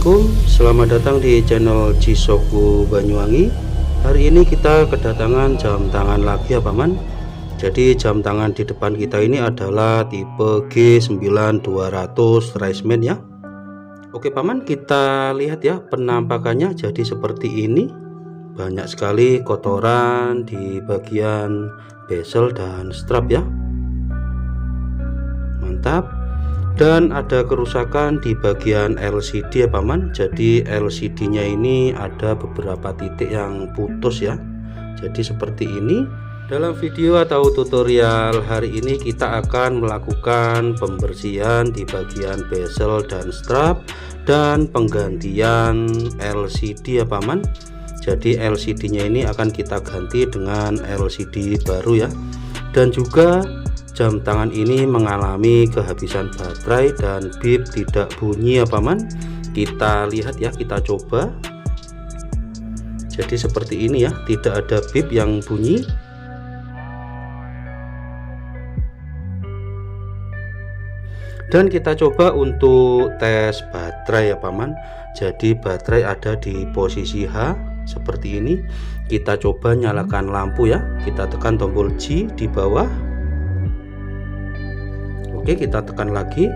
Assalamualaikum, selamat datang di channel Cisoku Banyuwangi. Hari ini kita kedatangan jam tangan lagi ya paman. Jadi jam tangan di depan kita ini adalah tipe G9200 Raceman ya. Oke paman, kita lihat ya penampakannya. Jadi seperti ini, banyak sekali kotoran di bagian bezel dan strap ya. Mantap. Dan ada kerusakan di bagian LCD ya paman. Jadi LCD nya ini ada beberapa titik yang putus ya. Jadi seperti ini. Dalam video atau tutorial hari ini kita akan melakukan pembersihan di bagian bezel dan strap dan penggantian LCD ya paman. Jadi LCD nya ini akan kita ganti dengan LCD baru ya. Dan juga jam tangan ini mengalami kehabisan baterai dan bip tidak bunyi ya paman. Kita lihat ya, kita coba. Jadi seperti ini ya, tidak ada bip yang bunyi. Dan kita coba untuk tes baterai ya paman. Jadi baterai ada di posisi H seperti ini. Kita coba nyalakan lampu ya. Kita tekan tombol G di bawah. Oke, kita tekan lagi.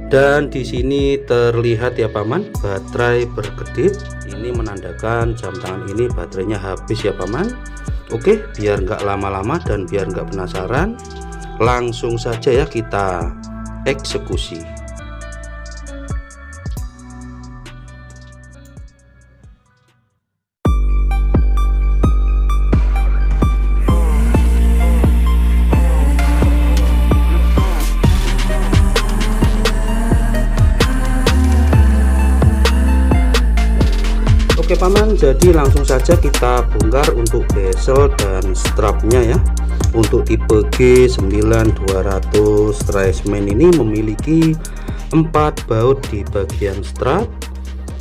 Dan di sini terlihat ya paman, baterai berkedip. Ini menandakan jam tangan ini baterainya habis ya paman. Oke, biar nggak lama-lama dan biar nggak penasaran, langsung saja ya kita eksekusi. Oke paman, jadi langsung saja kita bongkar untuk bezel dan strapnya ya. Untuk tipe G9200 Raceman ini memiliki 4 baut di bagian strap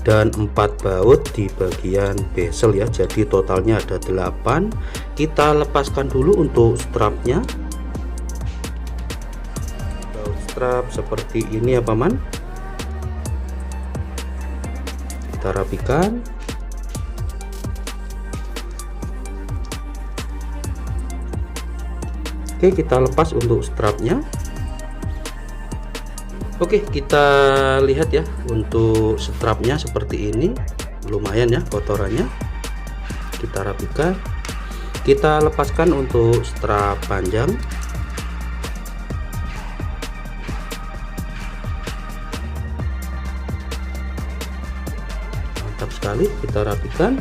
dan 4 baut di bagian bezel ya. Jadi totalnya ada 8. Kita lepaskan dulu untuk strapnya. Baut strap seperti ini ya paman. Kita rapikan. Oke, kita lepas untuk strapnya. Oke, kita lihat ya untuk strapnya seperti ini. Lumayan ya kotorannya. Kita rapikan. Kita lepaskan untuk strap panjang. Mantap sekali, kita rapikan.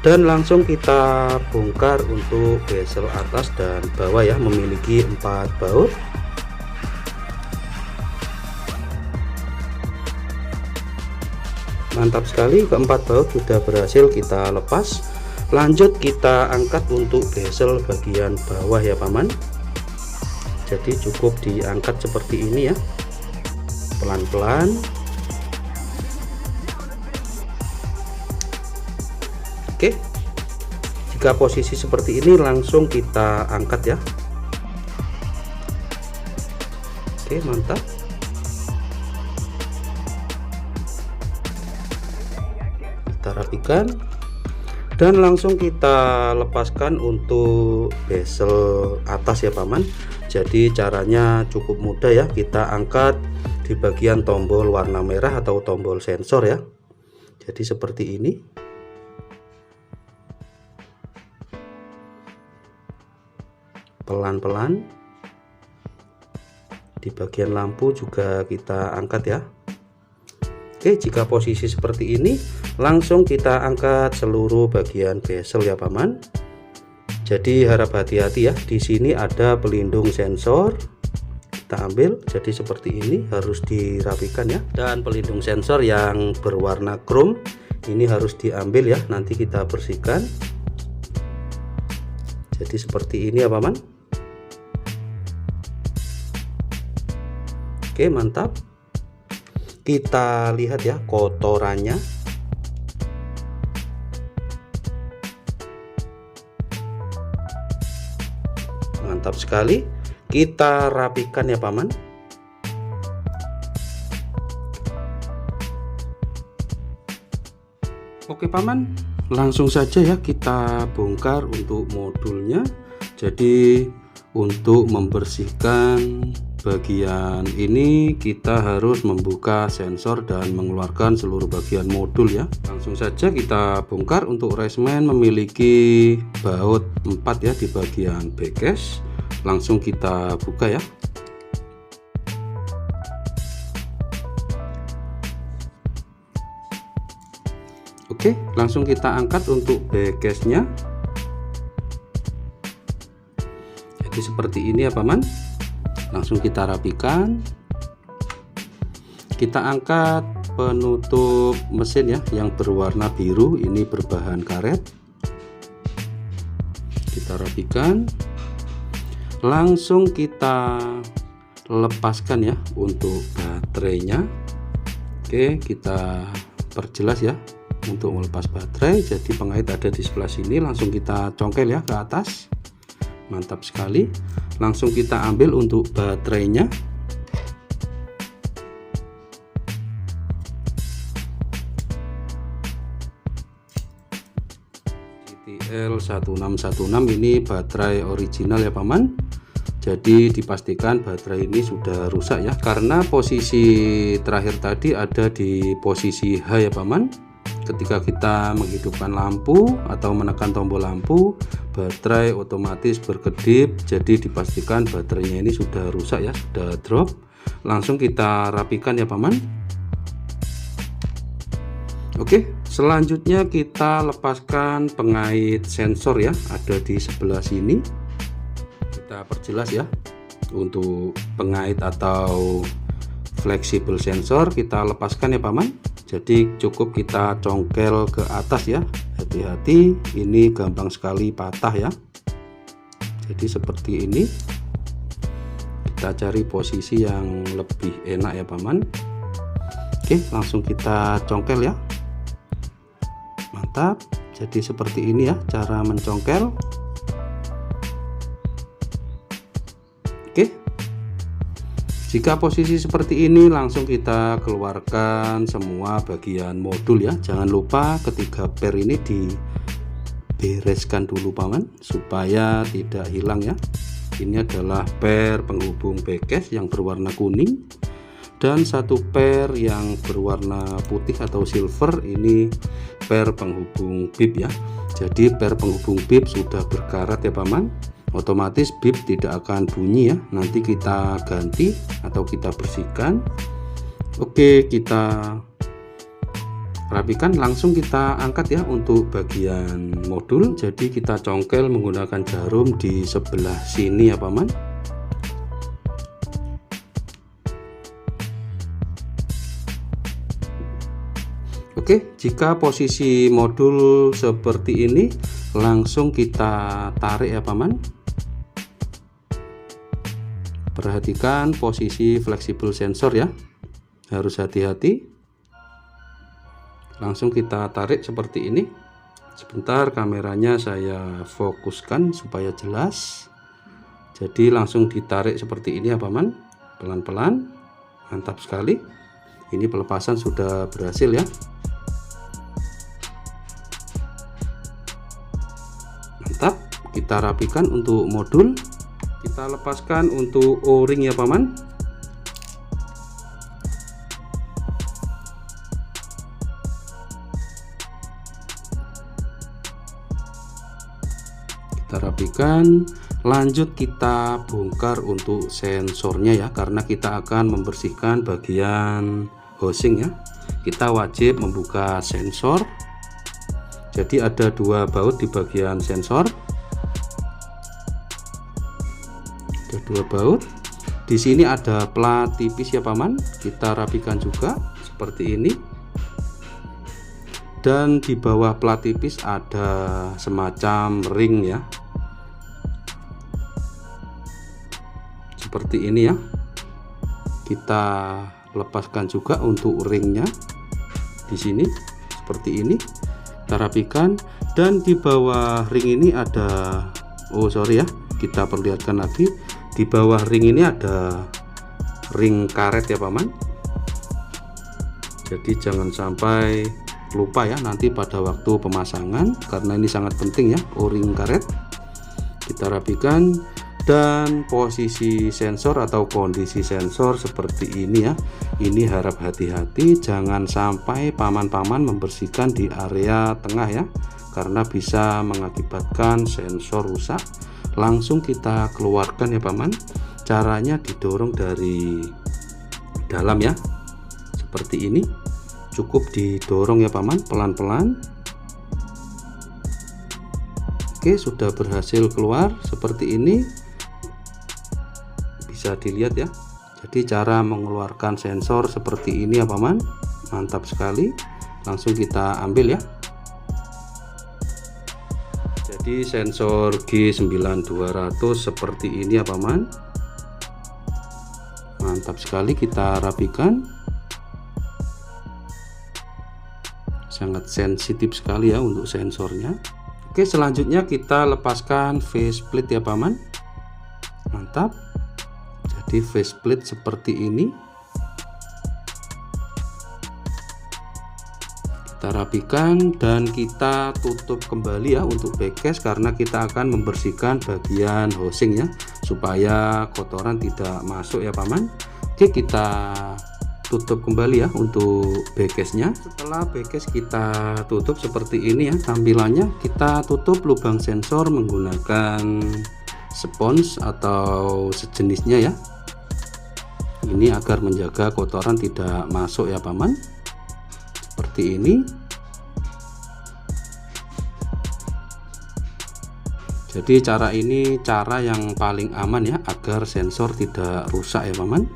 Dan langsung kita bongkar untuk bezel atas dan bawah ya, memiliki 4 baut. Mantap sekali, keempat baut sudah berhasil kita lepas. Lanjut kita angkat untuk bezel bagian bawah ya paman. Jadi cukup diangkat seperti ini ya, pelan-pelan. Oke, jika posisi seperti ini langsung kita angkat ya. Oke, mantap. Kita rapikan dan langsung kita lepaskan untuk bezel atas ya paman. Jadi caranya cukup mudah ya, kita angkat di bagian tombol warna merah atau tombol sensor ya. Jadi seperti ini. Pelan-pelan. Di bagian lampu juga kita angkat ya. Oke, jika posisi seperti ini langsung kita angkat seluruh bagian bezel ya paman. Jadi harap hati-hati ya, di sini ada pelindung sensor. Kita ambil, jadi seperti ini harus dirapikan ya. Dan pelindung sensor yang berwarna chrome ini harus diambil ya, nanti kita bersihkan. Jadi seperti ini ya paman. Oke, mantap. Kita lihat ya kotorannya. Mantap sekali. kita rapikan ya paman. Oke paman, langsung saja ya kita bongkar untuk modulnya. Jadi untuk membersihkan bagian ini kita harus membuka sensor dan mengeluarkan seluruh bagian modul ya. Langsung saja kita bongkar. Untuk raceman memiliki baut 4 ya di bagian backcase. Langsung kita buka ya. Oke, langsung kita angkat untuk backcase nya. Jadi seperti ini ya paman. Langsung kita rapikan. Kita angkat penutup mesin ya yang berwarna biru, ini berbahan karet. Kita rapikan. Langsung kita lepaskan ya untuk baterainya. Oke, kita perjelas ya untuk melepas baterai. Jadi pengait ada di sebelah sini, langsung kita congkel ya ke atas. Mantap sekali. Langsung kita ambil untuk baterainya. GTL 1616 ini baterai original ya paman. Jadi dipastikan baterai ini sudah rusak ya, karena posisi terakhir tadi ada di posisi H ya paman. Ketika kita menghidupkan lampu atau menekan tombol lampu, baterai otomatis berkedip. Jadi dipastikan baterainya ini sudah rusak ya, sudah drop. Langsung kita rapikan ya paman. Oke, selanjutnya kita lepaskan pengait sensor ya, ada di sebelah sini. Kita perjelas ya. Untuk pengait atau fleksibel sensor kita lepaskan ya paman. Jadi cukup kita congkel ke atas ya. Hati-hati, ini gampang sekali patah ya. Jadi seperti ini. Kita cari posisi yang lebih enak ya paman. Oke, langsung kita congkel ya. Mantap. Jadi seperti ini ya cara mencongkel. Oke. Jika posisi seperti ini, langsung kita keluarkan semua bagian modul ya. Jangan lupa ketiga per ini dibereskan dulu paman, supaya tidak hilang ya. Ini adalah per penghubung backcase yang berwarna kuning, dan satu per yang berwarna putih atau silver, ini per penghubung bib ya. Jadi per penghubung bib sudah berkarat ya paman, otomatis bib tidak akan bunyi ya. Nanti kita ganti atau kita bersihkan. Oke, kita rapikan. Langsung kita angkat ya untuk bagian modul. Jadi kita congkel menggunakan jarum di sebelah sini ya paman. Oke, jika posisi modul seperti ini, langsung kita tarik ya paman. Perhatikan posisi fleksibel sensor ya, harus hati-hati. Langsung kita tarik seperti ini. Sebentar, kameranya saya fokuskan supaya jelas. Jadi langsung ditarik seperti ini ya paman, pelan-pelan. Mantap sekali. Ini pelepasan sudah berhasil ya. Mantap. Kita rapikan untuk modul. Kita lepaskan untuk O-ring ya paman. Kita rapikan. Lanjut kita bongkar untuk sensornya ya, karena kita akan membersihkan bagian housing ya. Kita wajib membuka sensor. Jadi ada dua baut di bagian sensor. Ada dua baut. Di sini ada plat tipis ya paman. Kita rapikan juga seperti ini. Dan di bawah plat tipis ada semacam ring ya. Seperti ini ya. Kita lepaskan juga untuk ringnya. Di sini seperti ini. Kita rapikan, dan di bawah ring ini ada, kita perlihatkan lagi, Di bawah ring ini ada ring karet ya paman, jadi jangan sampai lupa ya nanti pada waktu pemasangan, karena ini sangat penting ya, O-ring karet. Kita rapikan, dan posisi sensor atau kondisi sensor seperti ini ya. Ini harap hati-hati, jangan sampai paman-paman membersihkan di area tengah ya, karena bisa mengakibatkan sensor rusak. Langsung kita keluarkan ya paman. Caranya didorong dari dalam ya, seperti ini. Cukup didorong ya paman, pelan-pelan. Oke, sudah berhasil keluar seperti ini, bisa dilihat ya. Jadi cara mengeluarkan sensor seperti ini ya paman, mantap sekali. Langsung kita ambil ya. Jadi sensor G9200 seperti ini ya paman, mantap sekali. Kita rapikan, sangat sensitif sekali ya untuk sensornya. Oke, selanjutnya kita lepaskan faceplate ya paman, mantap. Jadi faceplate seperti ini, kita rapikan dan kita tutup kembali ya untuk backcase, karena kita akan membersihkan bagian housing ya, supaya kotoran tidak masuk ya paman. Oke, kita tutup kembali ya untuk backcase nya. Setelah backcase kita tutup seperti ini ya tampilannya, kita tutup lubang sensor menggunakan spons atau sejenisnya ya. Ini agar menjaga kotoran tidak masuk ya paman, seperti ini. Jadi cara ini cara yang paling aman ya, agar sensor tidak rusak ya paman.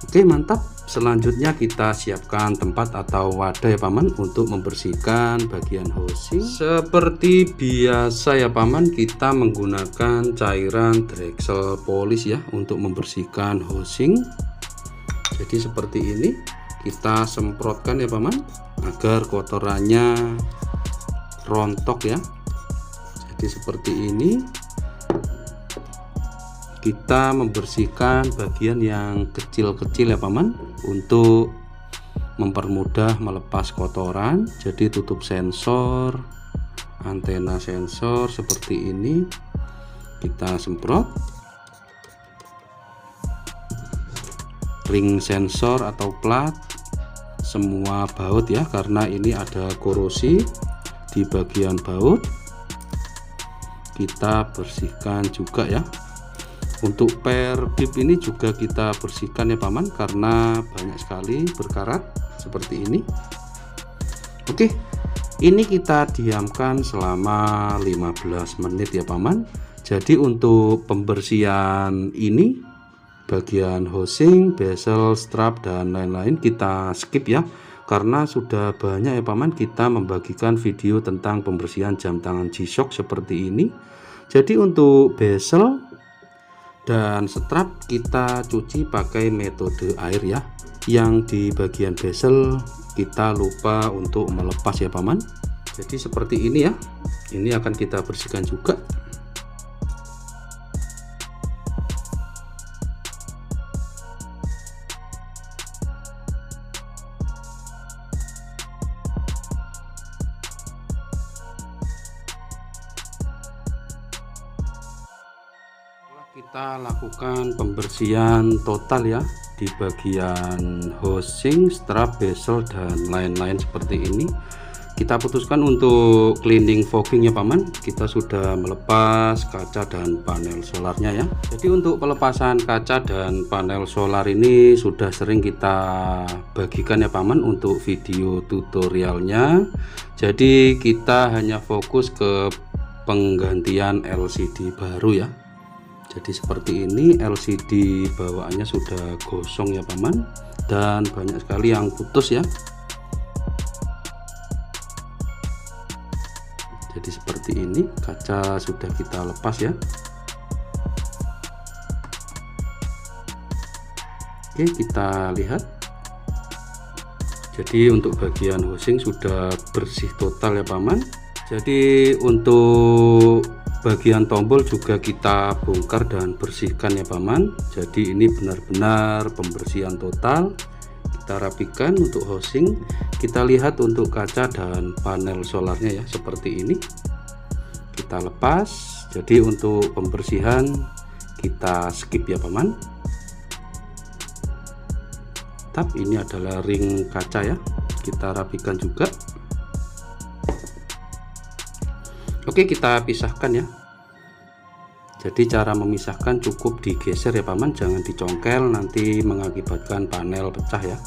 Oke, mantap. Selanjutnya kita siapkan tempat atau wadah ya paman untuk membersihkan bagian housing. Seperti biasa ya paman, kita menggunakan cairan Drexel polish ya untuk membersihkan housing. Jadi seperti ini, kita semprotkan ya paman, agar kotorannya rontok ya. Jadi seperti ini, kita membersihkan bagian yang kecil-kecil ya paman, untuk mempermudah melepas kotoran. Jadi tutup sensor, antena sensor seperti ini kita semprot, ring sensor atau plat, semua baut ya, karena ini ada korosi di bagian baut, kita bersihkan juga ya. Untuk per bib ini juga kita bersihkan ya paman, karena banyak sekali berkarat seperti ini. Oke, ini kita diamkan selama 15 menit ya paman. Jadi untuk pembersihan ini, bagian housing, bezel, strap dan lain-lain kita skip ya, karena sudah banyak ya paman kita membagikan video tentang pembersihan jam tangan G-Shock seperti ini. Jadi untuk bezel dan strap kita cuci pakai metode air ya. Yang di bagian bezel kita lupa untuk melepas ya paman. Jadi seperti ini ya, ini akan kita bersihkan juga. Kita lakukan pembersihan total ya di bagian housing, strap, bezel dan lain-lain seperti ini. Kita putuskan untuk cleaning fogging ya paman. Kita sudah melepas kaca dan panel solarnya ya. Jadi untuk pelepasan kaca dan panel solar ini sudah sering kita bagikan ya paman untuk video tutorialnya. Jadi kita hanya fokus ke penggantian LCD baru ya. Jadi seperti ini, LCD bawaannya sudah gosong ya paman, dan banyak sekali yang putus ya. Jadi seperti ini, kaca sudah kita lepas ya. Oke, kita lihat. Jadi untuk bagian housing sudah bersih total ya paman. Jadi untuk Bagian tombol juga kita bongkar dan bersihkan ya paman. Jadi ini benar-benar pembersihan total. Kita rapikan untuk housing. Kita lihat untuk kaca dan panel solarnya ya, seperti ini. Kita lepas. Jadi untuk pembersihan kita skip ya paman. Tapi ini adalah ring kaca ya, kita rapikan juga. Oke, kita pisahkan ya. Jadi cara memisahkan cukup digeser ya paman, jangan dicongkel, nanti mengakibatkan panel pecah ya.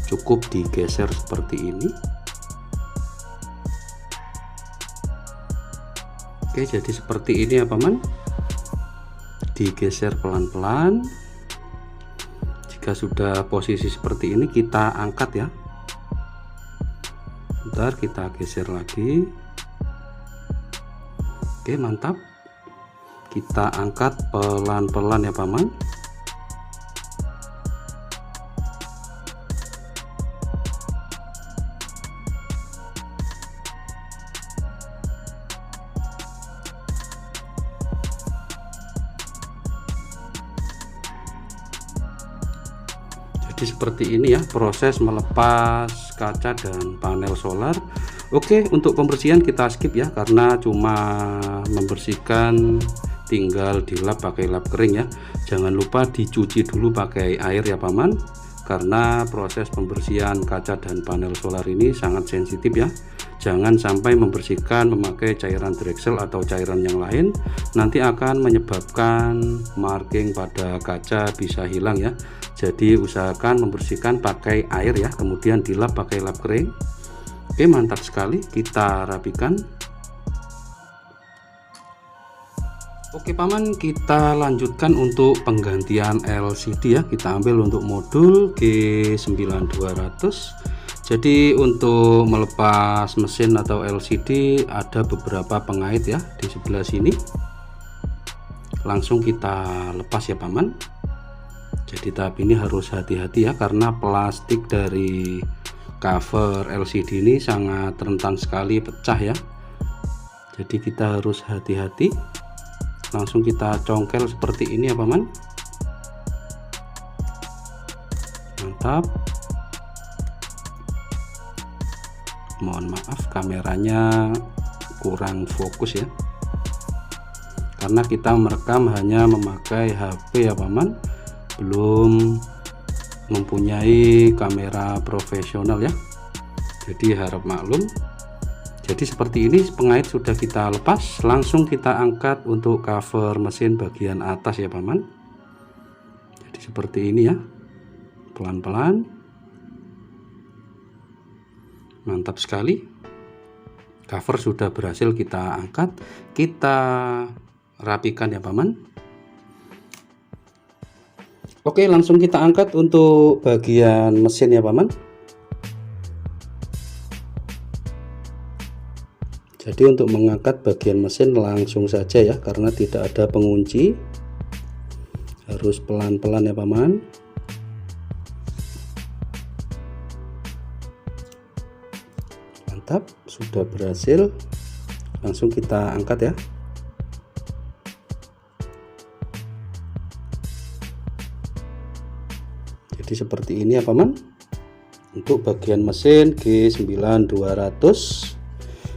Cukup digeser seperti ini. Oke, jadi seperti ini ya paman. Digeser pelan-pelan. Jika sudah posisi seperti ini, kita angkat ya. Bentar, kita geser lagi. Oke, mantap. Kita angkat pelan-pelan ya paman. Jadi seperti ini ya proses melepas kaca dan panel solar. Oke, untuk pembersihan kita skip ya, karena cuma membersihkan, tinggal dilap pakai lap kering ya. Jangan lupa dicuci dulu pakai air ya paman, karena proses pembersihan kaca dan panel solar ini sangat sensitif ya. Jangan sampai membersihkan memakai cairan Drexel atau cairan yang lain, nanti akan menyebabkan marking pada kaca bisa hilang ya. Jadi usahakan membersihkan pakai air ya, kemudian dilap pakai lap kering. Oke, mantap sekali, kita rapikan. Oke paman, kita lanjutkan untuk penggantian LCD ya. Kita ambil untuk modul G9200. Jadi untuk melepas mesin atau LCD ada beberapa pengait ya di sebelah sini. Langsung kita lepas ya paman. Jadi tahap ini harus hati-hati ya, karena plastik dari cover LCD ini sangat rentan sekali pecah ya. Jadi kita harus hati-hati. Langsung kita congkel seperti ini ya paman. Mantap. Mohon maaf kameranya kurang fokus ya, karena kita merekam hanya memakai HP ya paman, belum mempunyai kamera profesional ya. Jadi harap maklum. Jadi seperti ini, pengait sudah kita lepas, langsung kita angkat untuk cover mesin bagian atas ya paman. Jadi seperti ini ya, pelan-pelan. Mantap sekali, cover sudah berhasil kita angkat. Kita rapikan ya paman. Oke, langsung kita angkat untuk bagian mesin ya paman. Jadi untuk mengangkat bagian mesin langsung saja ya, karena tidak ada pengunci. Harus pelan-pelan ya paman. Mantap, sudah berhasil. Langsung kita angkat ya. Jadi seperti ini ya paman. Untuk bagian mesin G9200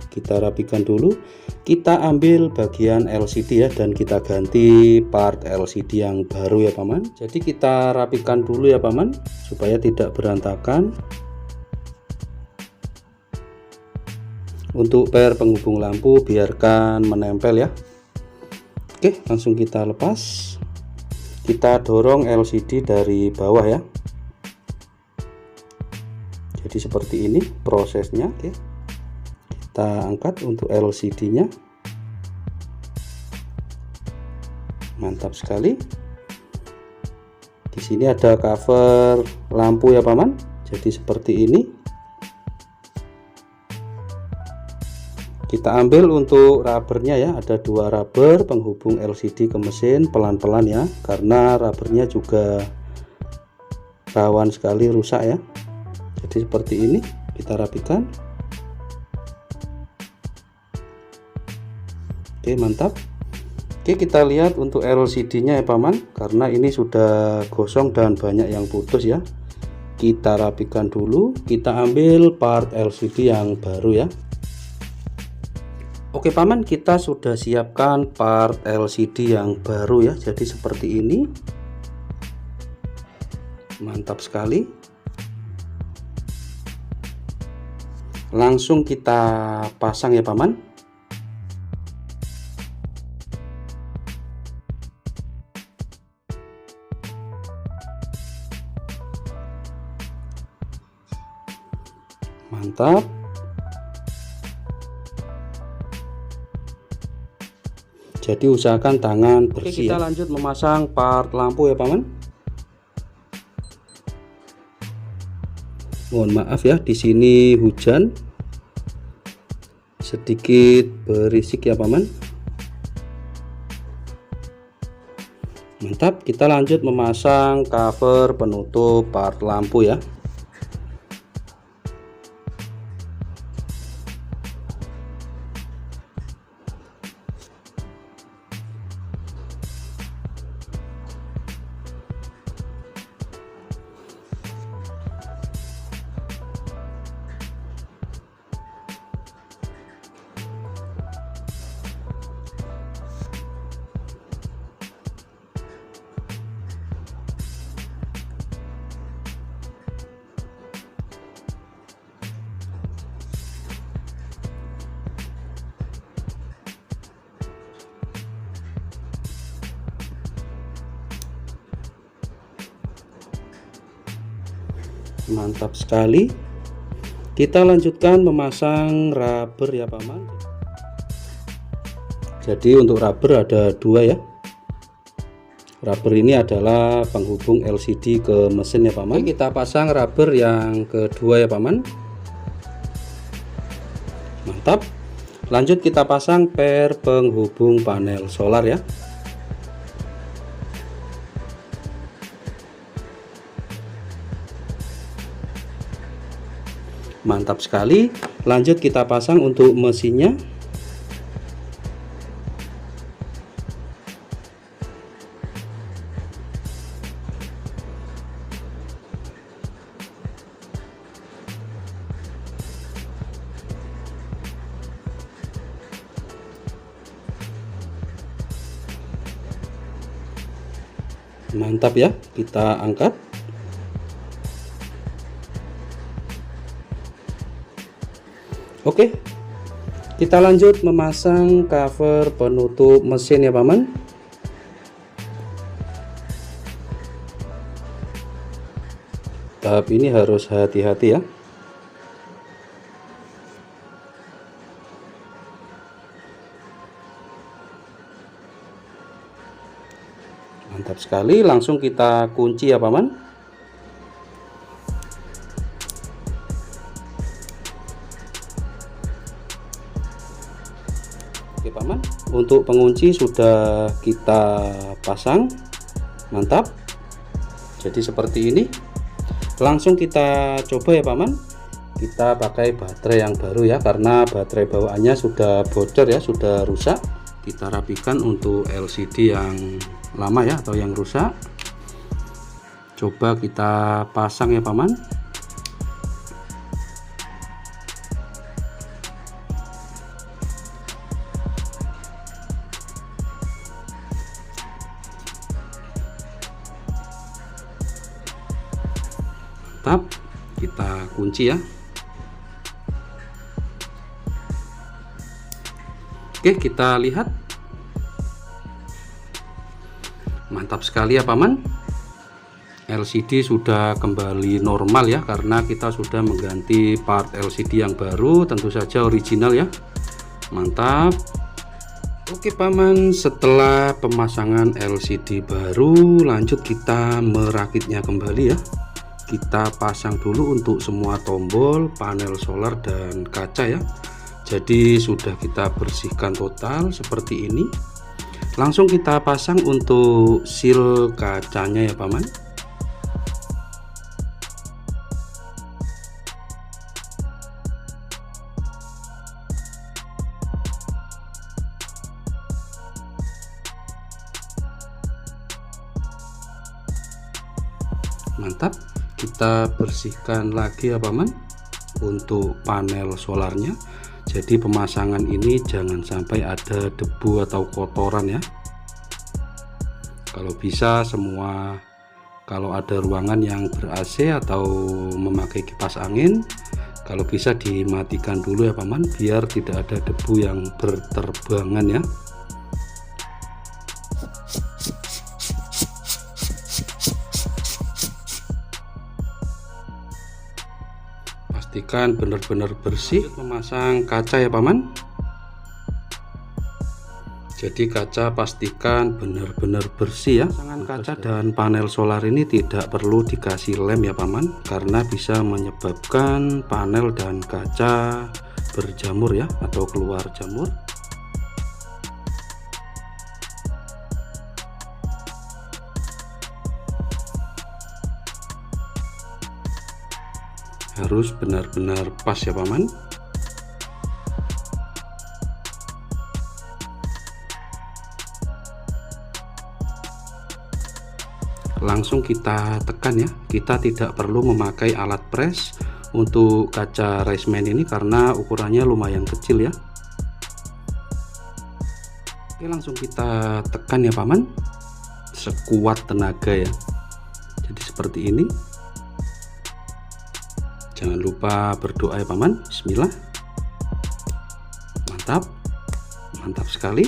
kita rapikan dulu. Kita ambil bagian LCD ya, dan kita ganti part LCD yang baru ya paman. Jadi kita rapikan dulu ya paman, supaya tidak berantakan. Untuk per penghubung lampu biarkan menempel ya. Oke, langsung kita lepas. Kita dorong LCD dari bawah ya. Jadi seperti ini prosesnya. Oke, kita angkat untuk LCD nya. Mantap sekali. Di sini ada cover lampu ya paman. Jadi seperti ini. Kita ambil untuk rubbernya ya, ada dua rubber penghubung LCD ke mesin, pelan-pelan ya, karena rubbernya juga rawan sekali rusak ya. Jadi seperti ini kita rapikan. Oke, mantap. Oke, kita lihat untuk LCD-nya ya paman, karena ini sudah gosong dan banyak yang putus ya. Kita rapikan dulu, kita ambil part LCD yang baru ya. Oke paman, kita sudah siapkan part LCD yang baru ya, jadi seperti ini. Mantap sekali. Langsung kita pasang ya paman. Mantap. Jadi usahakan tangan bersih. Oke, kita lanjut memasang part lampu ya paman. Mohon maaf ya, di sini hujan sedikit berisik ya paman. Mantap, kita lanjut memasang cover penutup part lampu ya. Mantap sekali. Kita lanjutkan memasang rubber ya paman. Jadi untuk rubber ada dua ya. Rubber ini adalah penghubung LCD ke mesin ya paman. Oke, kita pasang rubber yang kedua ya paman. Mantap. Lanjut kita pasang per penghubung panel solar ya. Mantap sekali. Lanjut kita pasang untuk mesinnya. Mantap ya, kita angkat. Oke, kita lanjut memasang cover penutup mesin ya paman. Tahap ini harus hati-hati ya. Mantap sekali, langsung kita kunci ya paman. Oke paman, untuk pengunci sudah kita pasang. Mantap. Jadi seperti ini. Langsung kita coba ya paman. Kita pakai baterai yang baru ya, karena baterai bawaannya sudah bocor ya, sudah rusak. Kita rapikan untuk LCD yang lama ya, atau yang rusak. Coba kita pasang ya paman. Mantap, kita kunci ya. Oke, kita lihat. Mantap sekali ya paman. LCD sudah kembali normal ya, karena kita sudah mengganti part LCD yang baru, tentu saja original ya. Mantap. Oke paman, setelah pemasangan LCD baru, lanjut kita merakitnya kembali ya. Kita pasang dulu untuk semua tombol, panel solar dan kaca ya. Jadi sudah kita bersihkan total seperti ini. Langsung kita pasang untuk seal kacanya ya paman. Mantap. Kita bersihkan lagi ya paman untuk panel solarnya. Jadi pemasangan ini jangan sampai ada debu atau kotoran ya. Kalau bisa semua, kalau ada ruangan yang ber AC atau memakai kipas angin, kalau bisa dimatikan dulu ya paman, biar tidak ada debu yang berterbangan ya. Pastikan benar-benar bersih. Memasang kaca ya paman. Jadi kaca pastikan benar-benar bersih ya. Pemasangan kaca dan panel solar ini tidak perlu dikasih lem ya paman, karena bisa menyebabkan panel dan kaca berjamur ya, atau keluar jamur. Harus benar-benar pas ya paman. Langsung kita tekan ya, kita tidak perlu memakai alat press untuk kaca raceman ini karena ukurannya lumayan kecil ya. Oke, langsung kita tekan ya paman, sekuat tenaga ya. Jadi seperti ini. Jangan lupa berdoa ya paman. Bismillah. Mantap, mantap sekali.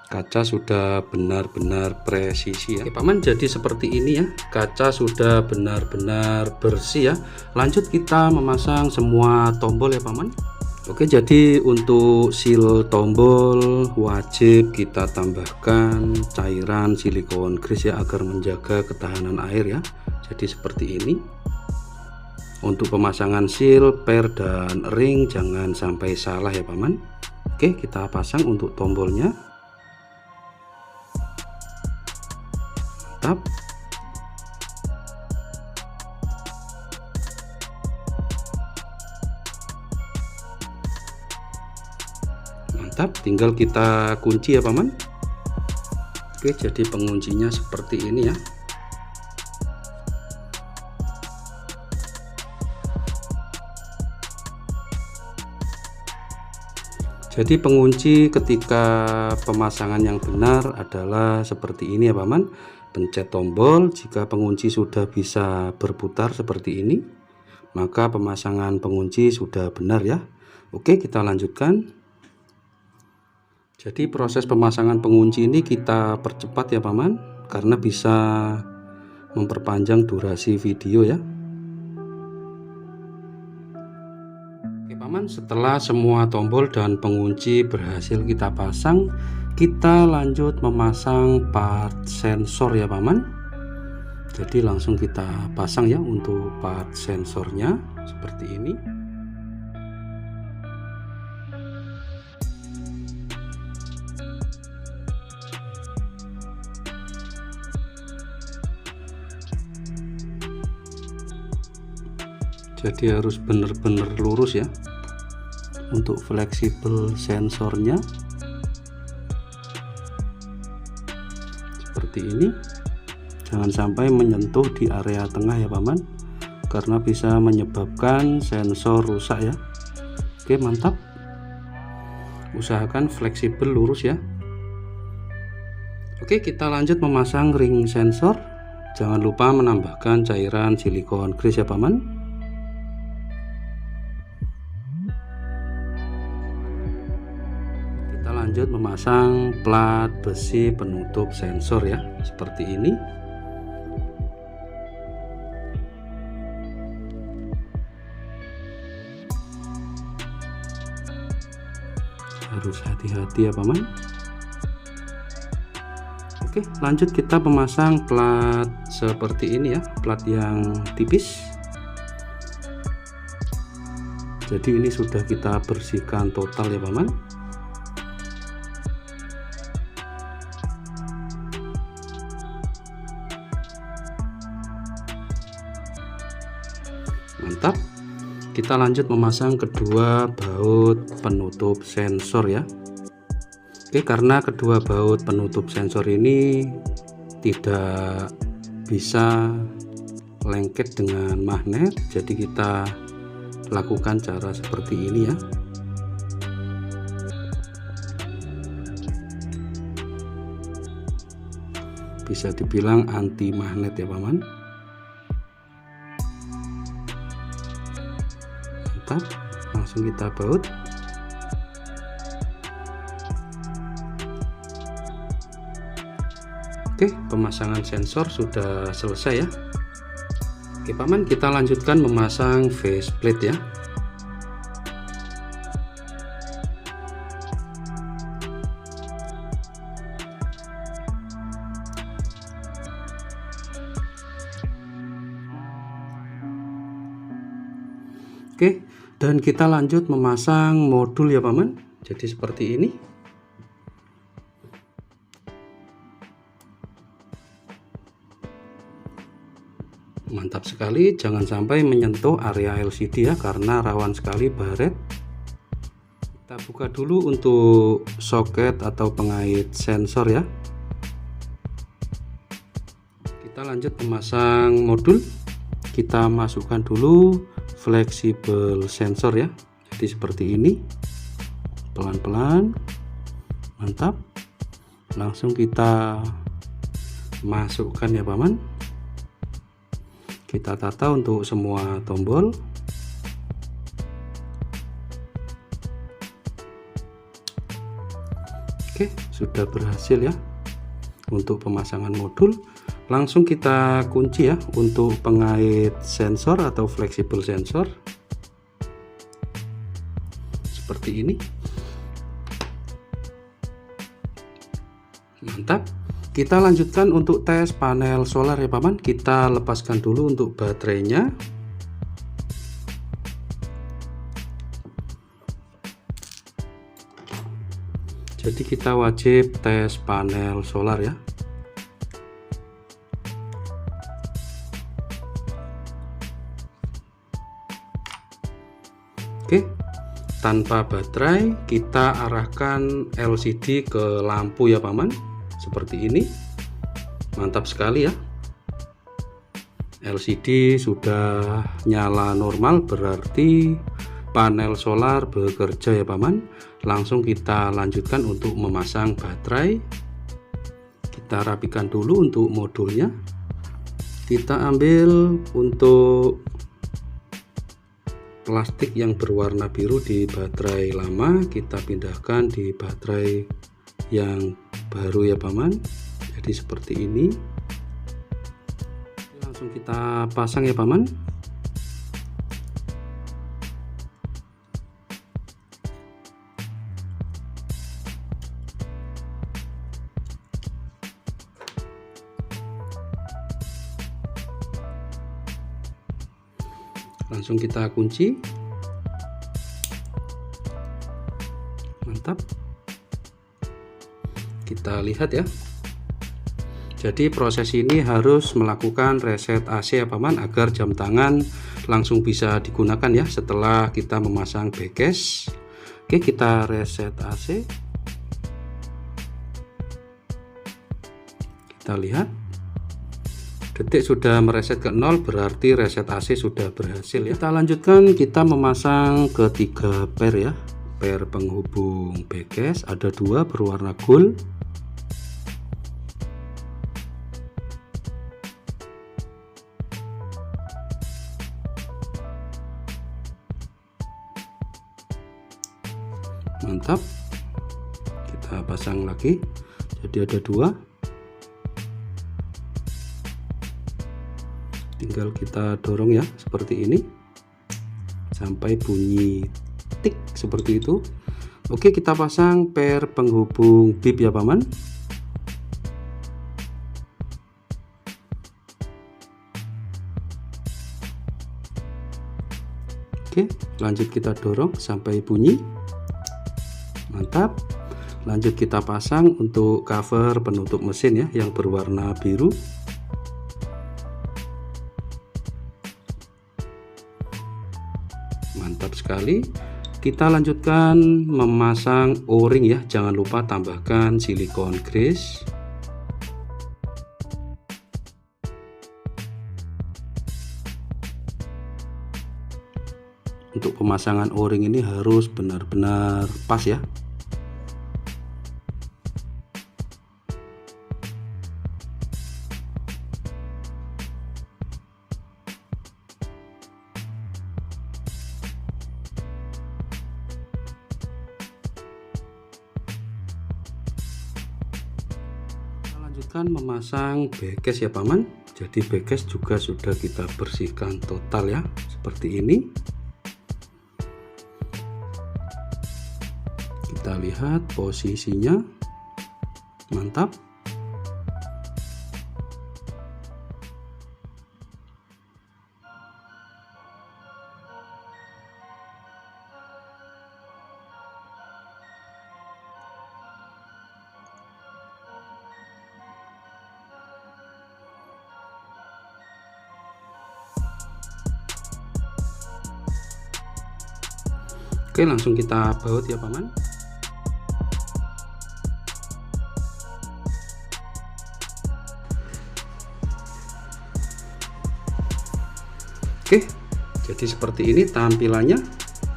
Kaca sudah benar-benar presisi ya. Oke paman, jadi seperti ini ya, kaca sudah benar-benar bersih ya. Lanjut kita memasang semua tombol ya paman. Oke, jadi untuk seal tombol wajib kita tambahkan cairan silikon grease ya, agar menjaga ketahanan air ya. Jadi seperti ini. Untuk pemasangan seal, per dan ring jangan sampai salah ya paman. Oke, kita pasang untuk tombolnya. Mantap. Mantap, tinggal kita kunci ya paman. Oke, jadi penguncinya seperti ini ya. Jadi pengunci ketika pemasangan yang benar adalah seperti ini ya paman. Pencet tombol, jika pengunci sudah bisa berputar seperti ini, maka pemasangan pengunci sudah benar ya. Oke, kita lanjutkan. Jadi proses pemasangan pengunci ini kita percepat ya paman, karena bisa memperpanjang durasi video ya. Oke paman, setelah semua tombol dan pengunci berhasil kita pasang, kita lanjut memasang part sensor ya paman. Jadi langsung kita pasang ya untuk part sensornya seperti ini. Jadi harus benar-benar lurus ya untuk fleksibel sensornya. Seperti ini, jangan sampai menyentuh di area tengah ya paman, karena bisa menyebabkan sensor rusak ya. Oke, mantap. Usahakan fleksibel lurus ya. Oke, kita lanjut memasang ring sensor. Jangan lupa menambahkan cairan silikon grease ya paman. Lanjut memasang plat besi penutup sensor ya, seperti ini. Harus hati-hati ya paman. Oke, lanjut kita memasang plat seperti ini ya, plat yang tipis. Jadi ini sudah kita bersihkan total ya paman. Mantap. Kita lanjut memasang kedua baut penutup sensor ya. Oke, karena kedua baut penutup sensor ini tidak bisa lengket dengan magnet, jadi kita lakukan cara seperti ini ya. Bisa dibilang anti magnet ya paman. Mantap, langsung kita baut. Oke, pemasangan sensor sudah selesai ya. Oke paman, kita lanjutkan memasang faceplate ya. Oke, dan kita lanjut memasang modul ya paman. Jadi seperti ini. Mantap sekali, jangan sampai menyentuh area LCD ya, karena rawan sekali baret. Kita buka dulu untuk soket atau pengait sensor ya. Kita lanjut memasang modul. Kita masukkan dulu fleksibel sensor ya, jadi seperti ini, pelan-pelan. Mantap, langsung kita masukkan ya paman. Kita tata untuk semua tombol. Oke, sudah berhasil ya untuk pemasangan modul. Langsung kita kunci ya untuk pengait sensor atau fleksibel sensor seperti ini. Mantap, kita lanjutkan untuk tes panel solar ya paman. Kita lepaskan dulu untuk baterainya. Jadi kita wajib tes panel solar ya. Oke, tanpa baterai kita arahkan LCD ke lampu ya paman, seperti ini. Mantap sekali ya, LCD sudah nyala normal, berarti panel solar bekerja ya paman. Langsung kita lanjutkan untuk memasang baterai. Kita rapikan dulu untuk modulnya. Kita ambil untuk plastik yang berwarna biru di baterai lama, kita pindahkan di baterai yang baru ya paman. Jadi seperti ini. Langsung kita pasang ya paman. Langsung kita kunci. Mantap, kita lihat ya. Jadi proses ini harus melakukan reset AC ya paman, agar jam tangan langsung bisa digunakan ya setelah kita memasang backcase. Oke, kita reset AC. Kita lihat detik sudah mereset ke 0, berarti reset AC sudah berhasil ya. Kita lanjutkan, kita memasang ketiga pair ya, pair penghubung backcase, ada 2 berwarna gold. Mantap, kita pasang lagi, jadi ada 2. Tinggal kita dorong ya seperti ini sampai bunyi tik seperti itu. Oke, kita pasang pair penghubung bib ya paman. Oke, lanjut kita dorong sampai bunyi. Mantap, lanjut kita pasang untuk cover penutup mesin ya yang berwarna biru. Mantap sekali. Kita lanjutkan memasang o-ring ya, jangan lupa tambahkan silikon grease. Untuk pemasangan O-ring ini harus benar-benar pas ya. Lanjutkan memasang backcase ya paman. Jadi backcase juga sudah kita bersihkan total ya, seperti ini. Kita lihat posisinya, mantap. Oke, langsung kita baut ya paman. Oke, jadi seperti ini tampilannya.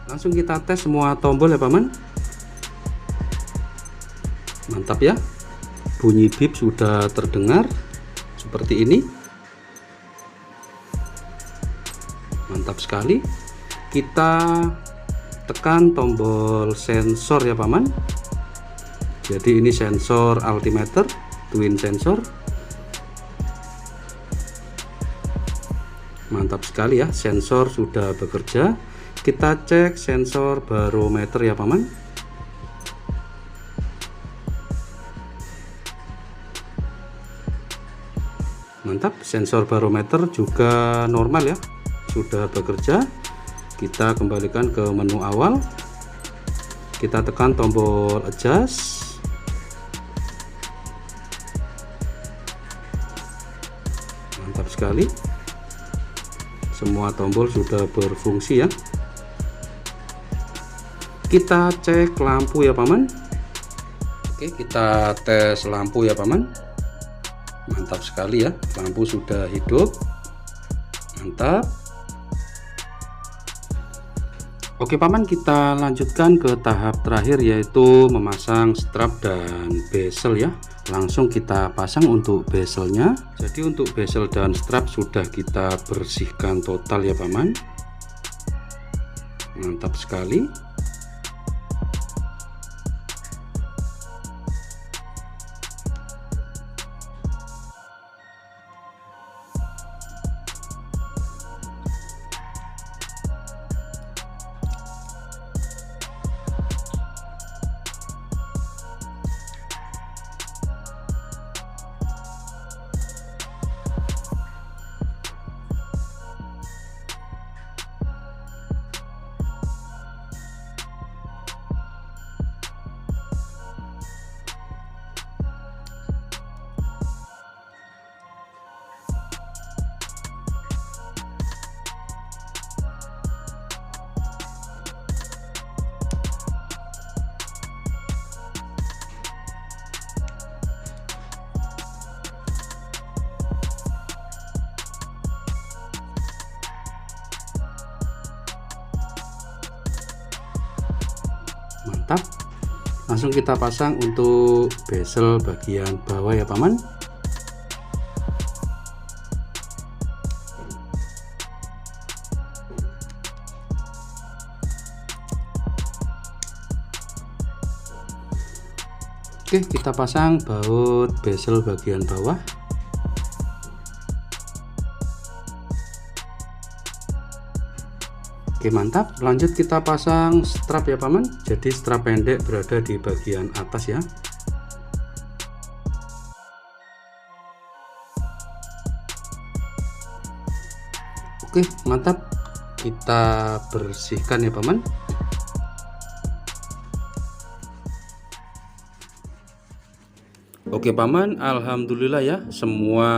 Langsung kita tes semua tombol ya paman. Mantap ya, bunyi bip sudah terdengar seperti ini. Mantap sekali. Kita tekan tombol sensor ya paman. Jadi ini sensor altimeter twin sensor. Mantap sekali ya, sensor sudah bekerja. Kita cek sensor barometer ya paman. Mantap, sensor barometer juga normal ya, sudah bekerja. Kita kembalikan ke menu awal, kita tekan tombol adjust. Mantap sekali, semua tombol sudah berfungsi ya. Kita cek lampu ya paman. Oke, kita tes lampu ya paman. Mantap sekali ya, lampu sudah hidup. Mantap. Oke paman, kita lanjutkan ke tahap terakhir, yaitu memasang strap dan bezel ya. Langsung kita pasang untuk bezelnya. Jadi untuk bezel dan strap sudah kita bersihkan total ya paman. Mantap sekali. Mantap, langsung kita pasang untuk bezel bagian bawah ya paman. Oke, kita pasang baut bezel bagian bawah. Oke mantap, lanjut kita pasang strap ya paman. Jadi strap pendek berada di bagian atas ya. Oke mantap, kita bersihkan ya paman. Oke paman, alhamdulillah ya, semua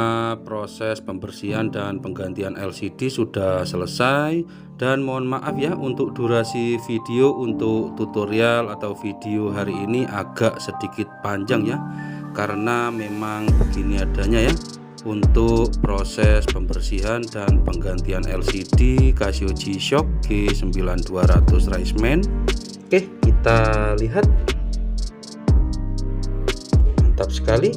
proses pembersihan dan penggantian LCD sudah selesai. Dan mohon maaf ya untuk durasi video untuk tutorial atau video hari ini agak sedikit panjang ya, karena memang begini adanya ya. untuk proses pembersihan dan penggantian LCD Casio G-Shock G9200 Raceman. Oke, kita lihat. Mantap sekali.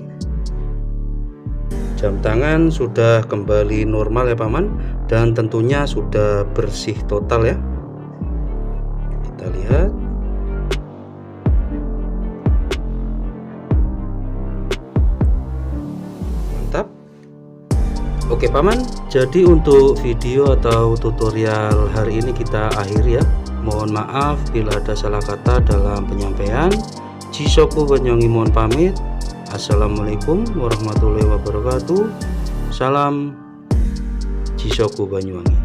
Jam tangan sudah kembali normal ya paman, dan tentunya sudah bersih total ya. Kita lihat. Mantap. Oke paman, jadi untuk video atau tutorial hari ini kita akhiri ya. Mohon maaf bila ada salah kata dalam penyampaian. Jishoku Banyuwangi mohon pamit. Assalamualaikum warahmatullahi wabarakatuh. Salam Jishoku Banyuwangi.